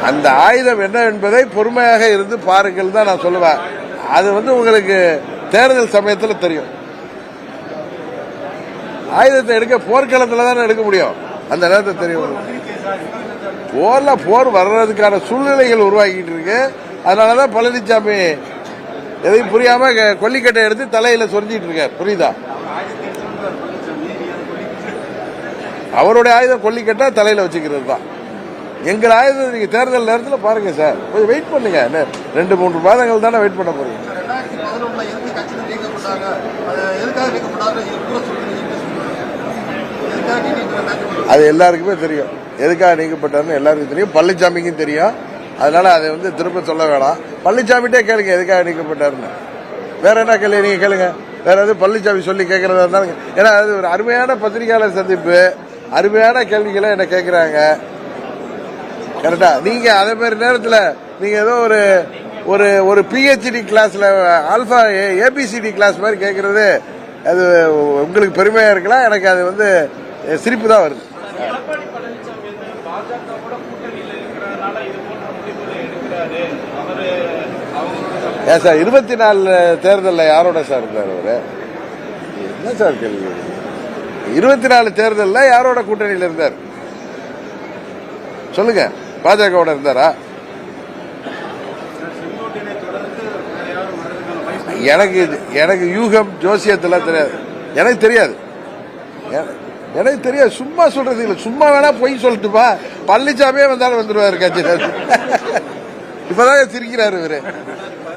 அந்த ஆயுதம் என்ன என்பதை பொறுமையாக இருந்து பாருங்கள் தான் நான் சொல்லுவேன். அது உங்களுக்கு தேர்தல் சமயத்தில் தெரியும். ஆயுதத்தை எடுக்க போர்க்களத்தில் தானே எடுக்க முடியும். அந்த நேரத்தை தெரியும். போர் வர்றதுக்கான சூழ்நிலைகள் உருவாக்கிட்டு இருக்கு. அதனாலதான் பழனிசாமி எதையும் புரியாம கொல்லிக்கட்டை எடுத்து தலையில சொரிஞ்சிட்டு இருக்கார். புரியுதா? அவருடைய ஆயுதம் கொல்லிக்கட்டை தலையில வச்சுக்கிறது தான். எங்கள் ஆயுதம் நீங்க தேர்தல் நேரத்தில் பாருங்க சார். கொஞ்சம் வெயிட் பண்ணுங்க. 2-3 மாதங்கள் தானே வெயிட் பண்ண போறீங்க. அது எல்லாருக்குமே தெரியும். எதுக்காக நீக்கப்பட்டாருன்னு எல்லாருக்கும் தெரியும். பழனிசாமிக்கும் தெரியும். அதனால அதை திரும்ப சொல்ல வேணாம். பழனிசாமிட்டே கேளுங்க எதுக்காக நீக்கப்பட்டாருன்னு. வேற என்ன கேள்வி நீங்க கேளுங்க. வேற எதுவும் பழனிசாமி சொல்லி கேட்கறதா இருந்தாலும். ஏன்னா அது ஒரு அருமையான பத்திரிகையாளர் சந்திப்பு, அருமையான கேள்விகளை என்ன கேட்கிறாங்க. கரெக்டா? நீங்க அதே மாதிரி நேரத்தில் நீங்க ஏதோ ஒரு PhD கிளாஸ்ல ஆல்பா ABCD கிளாஸ் மாதிரி கேட்கறது அது உங்களுக்கு பெருமையா இருக்கலாம். எனக்கு அது சிரிப்பு தான் வருது. ஏன் சார் 24 தேர்தலில் யாரோட சார் இருந்தார் அவரு? என்ன சார் கேள்வி? 24 தேர்தலில் யாரோட கூட்டணியில் இருந்தார் சொல்லுங்க. பாஜகவோட இருந்தாரா? எனக்கு யூகம் ஜோசியத்தில் தெரியாது. எனக்கு தெரியாது. சும்மா சொல்றது இல்லை. சும்மா வேணா பொய் சொல்லட்டுமா? பழனிசாமியே வந்தாலும் வந்துருவாரு கட்சி. இப்பதான் சிரிக்கிறாரு இவரு.